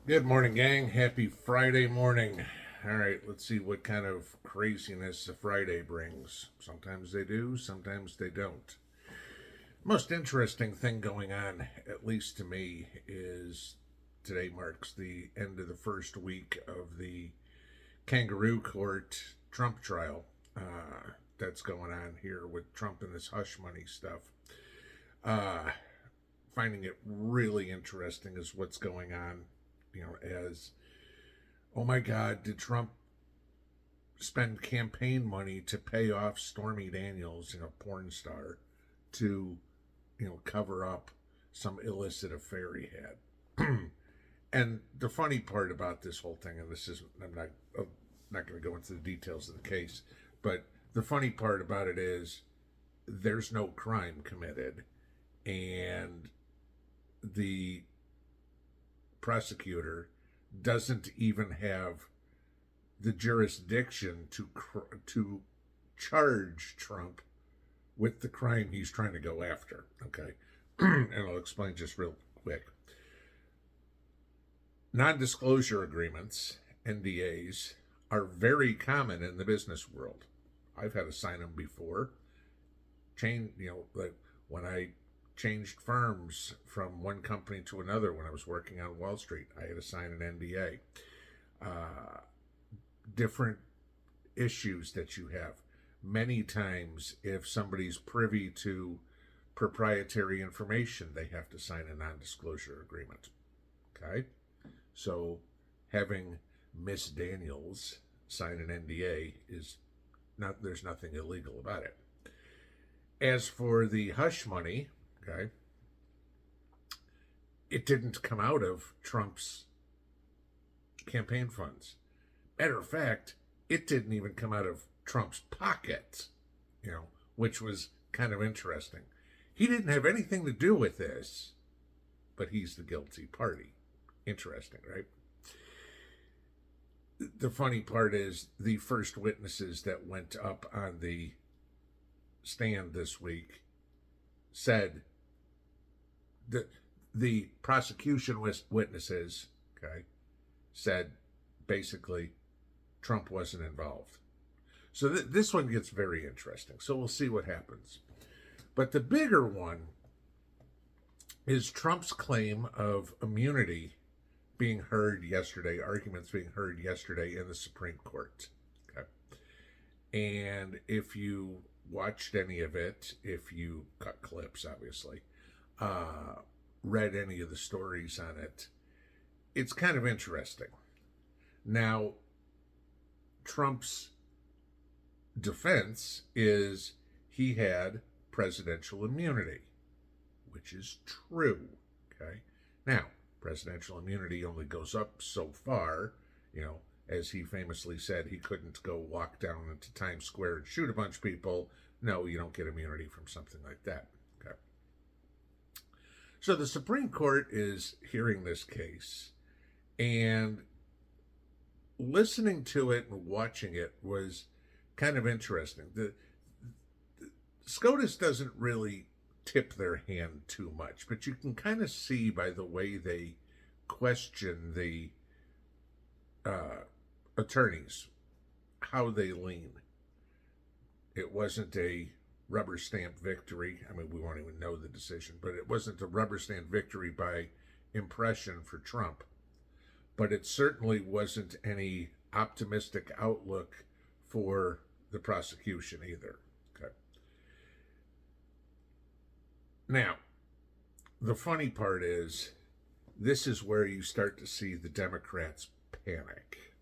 Good morning, gang. Happy Friday morning. All right, let's see what kind of craziness a Friday brings. Sometimes they do, sometimes they don't. Most interesting thing going on, at least to me, is today marks the end of the first week of the Kangaroo Court Trump trial that's going on here with Trump and this hush money stuff. Uh, Finding it really interesting is what's going on, as oh my God, did Trump spend campaign money to pay off Stormy Daniels, porn star, to, cover up some illicit affair he had? And the funny part about this whole thing, and this is, I'm not going to go into the details of the case, but the funny part about it is there's no crime committed, and the prosecutor doesn't even have the jurisdiction to charge Trump with the crime he's trying to go after. Okay, and I'll explain just real quick. Non-disclosure agreements, NDAs, are very common in the business world. I've had to sign them before. Like when I changed firms from one company to another when I was working on Wall Street, I had to sign an NDA. Different issues that you have. Many times, if somebody's privy to proprietary information, they have to sign a non-disclosure agreement. Okay? So having Miss Daniels sign an NDA is not, there's nothing illegal about it. As for the hush money, okay, it didn't come out of Trump's campaign funds. Matter of fact, it didn't even come out of Trump's pocket, which was kind of interesting. He didn't have anything to do with this, but he's the guilty party. Interesting, right? The funny part is the first witnesses that went up on the stand this week said that the prosecution witnesses, okay, said basically Trump wasn't involved. So this one gets very interesting. So we'll see what happens. But the bigger one is Trump's claim of immunity being heard yesterday, arguments being heard yesterday in the Supreme Court. Okay. And if you watched any of it, if you cut clips, obviously, read any of the stories on it, it's kind of interesting. Now, Trump's defense is he had presidential immunity, which is true. Okay. Now, presidential immunity only goes up so far. As he famously said, he couldn't go walk down into Times Square and shoot a bunch of people. No, you don't get immunity from something like that. Okay. So the Supreme Court is hearing this case, and listening to it and watching it was kind of interesting. The SCOTUS doesn't really tip their hand too much, but you can kind of see by the way they question the attorneys how they lean. It wasn't a rubber stamp victory. I mean, we won't even know the decision, but it wasn't a rubber stamp victory by impression for Trump. But it certainly wasn't any optimistic outlook for the prosecution either. Okay. Now, the funny part is, this is where you start to see the Democrats panic.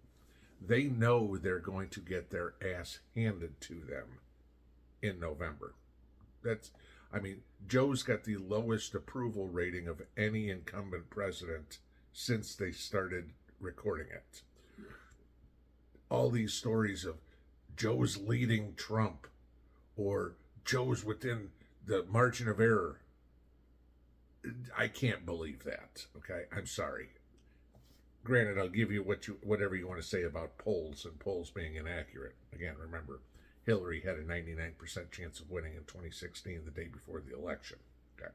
They know they're going to get their ass handed to them in November. Joe's got the lowest approval rating of any incumbent president since they started recording it. All these stories of Joe's leading Trump or Joe's within the margin of error. I can't believe that. Okay, I'm sorry. Granted, I'll give you whatever you want to say about polls and polls being inaccurate. Again, remember, Hillary had a 99% chance of winning in 2016, the day before the election. Okay.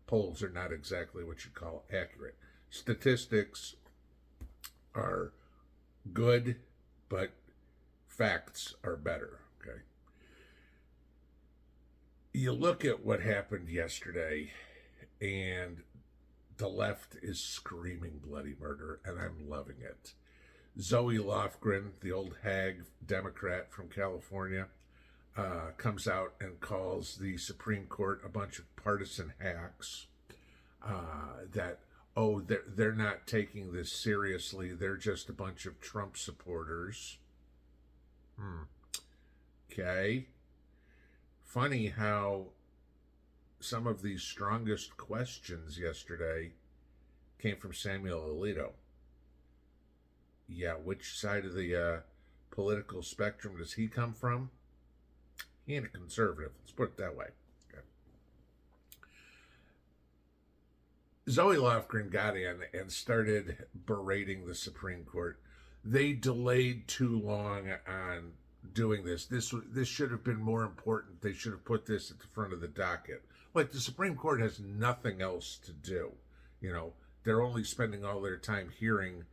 Polls are not exactly what you call accurate. Statistics are good, but facts are better. Okay. You look at what happened yesterday, and the left is screaming bloody murder, and I'm loving it. Zoe Lofgren, the old hag Democrat from California, comes out and calls the Supreme Court a bunch of partisan hacks. That they're not taking this seriously. They're just a bunch of Trump supporters. Okay. Funny how some of the strongest questions yesterday came from Samuel Alito. Yeah, which side of the political spectrum does he come from? He ain't a conservative. Let's put it that way. Okay. Zoe Lofgren got in and started berating the Supreme Court. They delayed too long on doing this. This should have been more important. They should have put this at the front of the docket. Like, the Supreme Court has nothing else to do. You know, they're only spending all their time hearing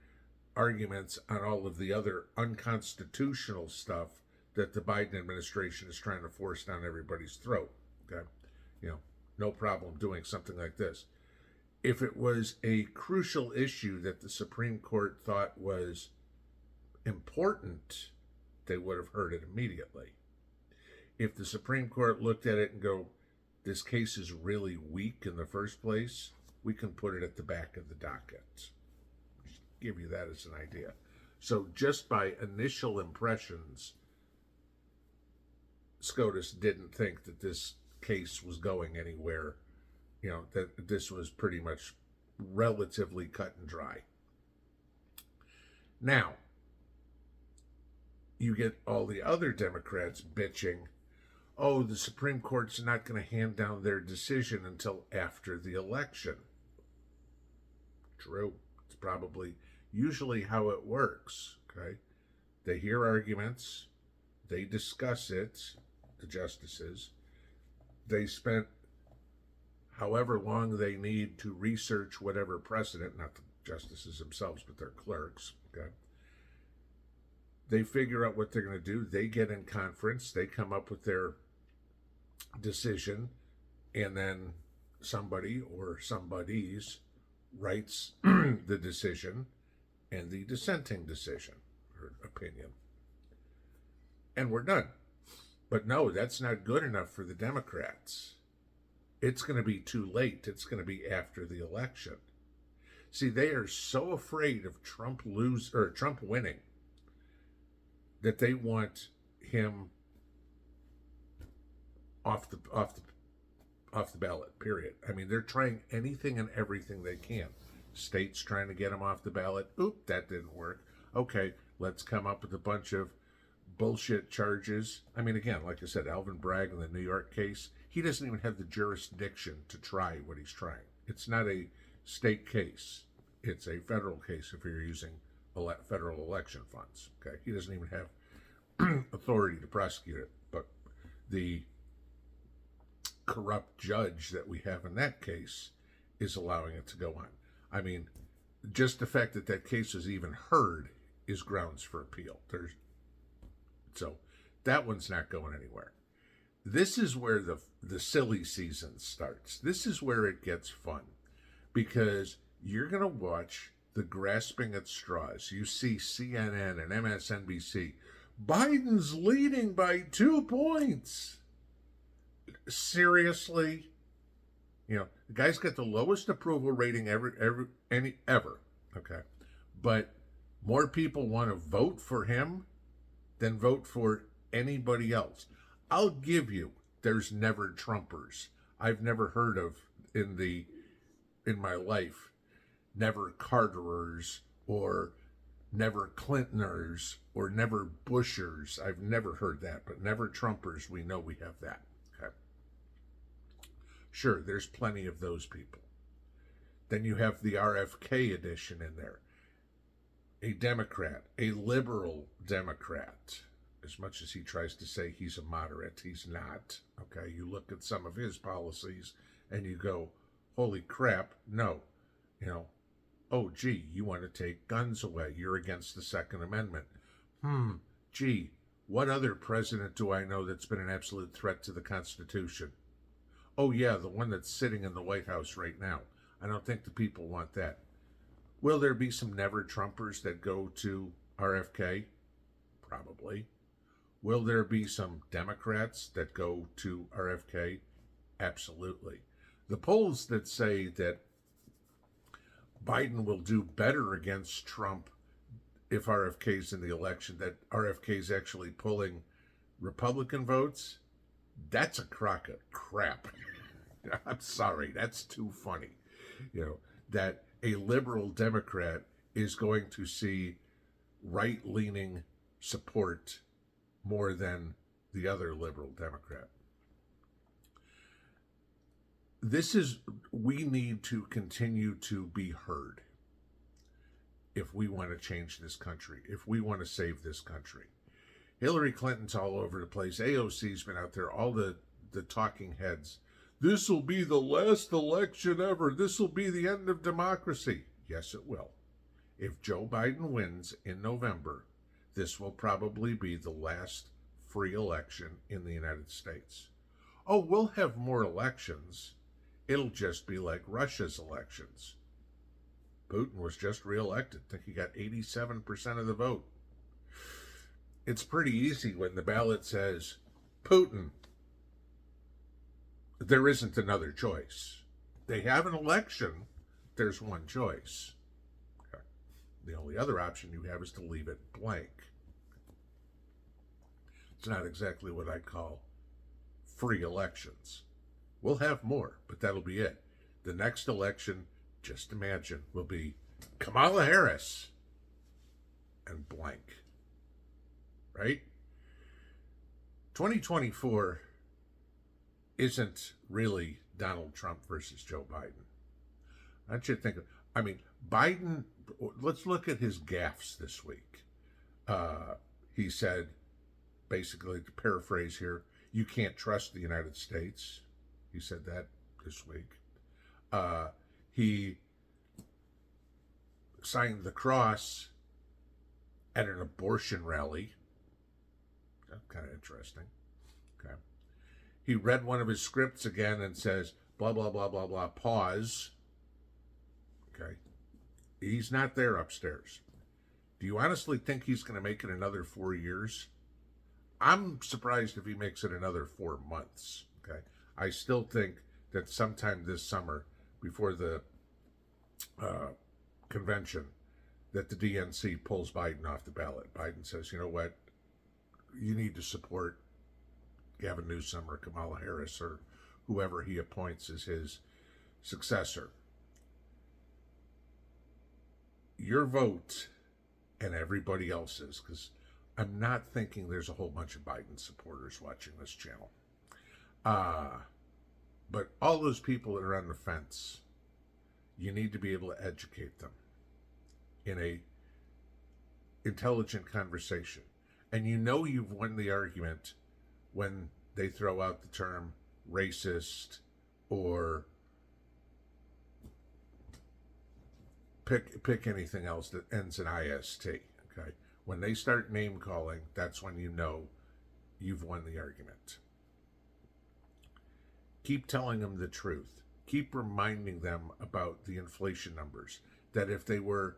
arguments on all of the other unconstitutional stuff that the Biden administration is trying to force down everybody's throat. Okay, you know, no problem doing something like this. If it was a crucial issue that the Supreme Court thought was important, they would have heard it immediately. If the Supreme Court looked at it and go, this case is really weak in the first place, we can put it at the back of the docket. Just give you that as an idea. So just by initial impressions, SCOTUS didn't think that this case was going anywhere, you know, that this was pretty much relatively cut and dry. Now, you get all the other Democrats bitching, oh, the Supreme Court's not going to hand down their decision until after the election. True. It's probably usually how it works, okay? They hear arguments, they discuss it, the justices, they spent however long they need to research whatever precedent, not the justices themselves, but their clerks, okay? They figure out what they're going to do. They get in conference. They come up with their decision. And then somebody or somebodies writes the decision and the dissenting decision or opinion. And we're done. But no, that's not good enough for the Democrats. It's going to be too late. It's going to be after the election. See, they are so afraid of Trump winning that they want him off the ballot, period. I mean, they're trying anything and everything they can. States trying to get him off the ballot. Oop, that didn't work. Okay, let's come up with a bunch of bullshit charges. I mean, again, like I said, Alvin Bragg in the New York case, he doesn't even have the jurisdiction to try what he's trying. It's not a state case. It's a federal case if you're using federal election funds. Okay, he doesn't even have authority to prosecute it. But the corrupt judge that we have in that case is allowing it to go on. I mean, just the fact that that case is even heard is grounds for appeal. So that one's not going anywhere. This is where the silly season starts. This is where it gets fun, because you're going to watch the grasping at straws. You see CNN and MSNBC. Biden's leading by 2 points. Seriously? You know, the guy's got the lowest approval rating ever. Okay. But more people want to vote for him than vote for anybody else. I'll give you, there's never Trumpers. I've never heard of in my life, never Carterers or never Clintoners or never Bushers. I've never heard that, but never Trumpers. We know we have that. Okay. Sure, there's plenty of those people. Then you have the RFK edition in there. A Democrat, a liberal Democrat. As much as he tries to say he's a moderate, he's not. Okay, you look at some of his policies and you go, holy crap, no. You know, Oh, gee, you want to take guns away. You're against the Second Amendment. Gee, what other president do I know that's been an absolute threat to the Constitution? Oh, yeah, the one that's sitting in the White House right now. I don't think the people want that. Will there be some never Trumpers that go to RFK? Probably. Will there be some Democrats that go to RFK? Absolutely. The polls that say that Biden will do better against Trump if RFK's in the election, that RFK's actually pulling Republican votes, that's a crock of crap. I'm sorry, that's too funny. That a liberal Democrat is going to see right-leaning support more than the other liberal Democrat. We need to continue to be heard if we want to change this country, if we want to save this country. Hillary Clinton's all over the place. AOC's been out there, all the talking heads. This will be the last election ever. This will be the end of democracy. Yes, it will. If Joe Biden wins in November, this will probably be the last free election in the United States. Oh, we'll have more elections. It'll just be like Russia's elections. Putin was just reelected. I think he got 87% of the vote. It's pretty easy when the ballot says Putin. There isn't another choice. They have an election. There's one choice. Okay. The only other option you have is to leave it blank. It's not exactly what I'd call free elections. We'll have more, but that'll be it. The next election, just imagine, will be Kamala Harris and blank. Right? 2024 isn't really Donald Trump versus Joe Biden. I want you to think Biden, let's look at his gaffes this week. He said, basically, to paraphrase here, you can't trust the United States. He said that this week. He signed the cross at an abortion rally. That's kind of interesting. Okay. He read one of his scripts again and says, blah, blah, blah, blah, blah, pause. Okay. He's not there upstairs. Do you honestly think he's going to make it another 4 years? I'm surprised if he makes it another 4 months. Okay. I still think that sometime this summer, before the convention, that the DNC pulls Biden off the ballot. Biden says, you know what? You need to support Gavin Newsom or Kamala Harris or whoever he appoints as his successor. Your vote and everybody else's, because I'm not thinking there's a whole bunch of Biden supporters watching this channel. But all those people that are on the fence, you need to be able to educate them in a intelligent conversation. And you know you've won the argument when they throw out the term racist or pick anything else that ends in IST. Okay, when they start name calling, that's when you know you've won the argument. Keep telling them the truth. Keep reminding them about the inflation numbers. That if they were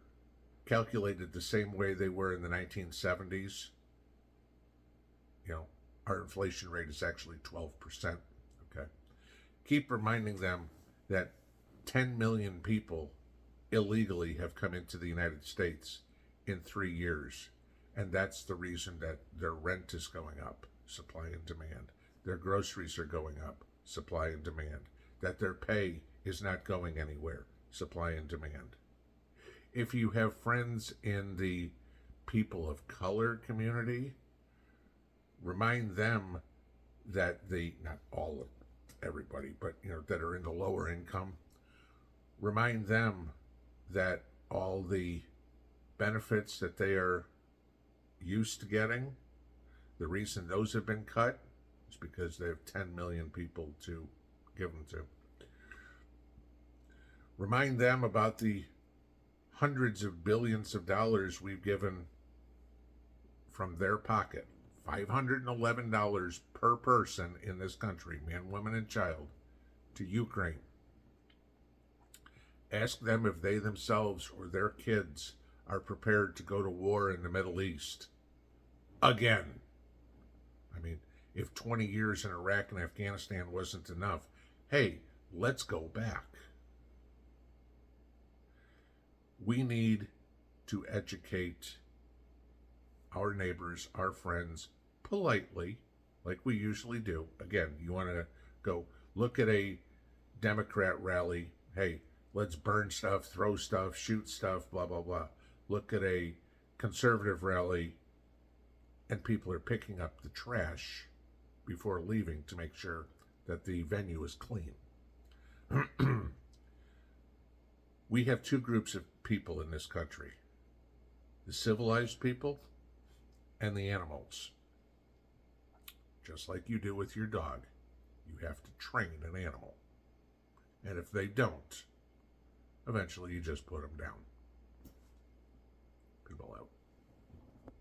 calculated the same way they were in the 1970s, our inflation rate is actually 12%. Okay. Keep reminding them that 10 million people illegally have come into the United States in 3 years. And that's the reason that their rent is going up, supply and demand. Their groceries are going up, supply and demand. That their pay is not going anywhere, supply and demand. If you have friends in the people of color community, remind them that not all of everybody, but that are in the lower income, remind them that all the benefits that they are used to getting, the reason those have been cut is because they have 10 million people to give them to. Remind them about the hundreds of billions of dollars we've given from their pocket, $511 per person in this country, man, woman, and child, to Ukraine. Ask them if they themselves or their kids are prepared to go to war in the Middle East again. I mean, if 20 years in Iraq and Afghanistan wasn't enough, hey, let's go back. We need to educate our neighbors, our friends, politely, like we usually do. Again, you want to go look at a Democrat rally, hey, let's burn stuff, throw stuff, shoot stuff, blah, blah, blah. Look at a conservative rally, and people are picking up the trash before leaving to make sure that the venue is clean. We have two groups of people in this country: the civilized people and the animals. Just like you do with your dog, you have to train an animal. And if they don't, eventually you just put them down. Pinball out.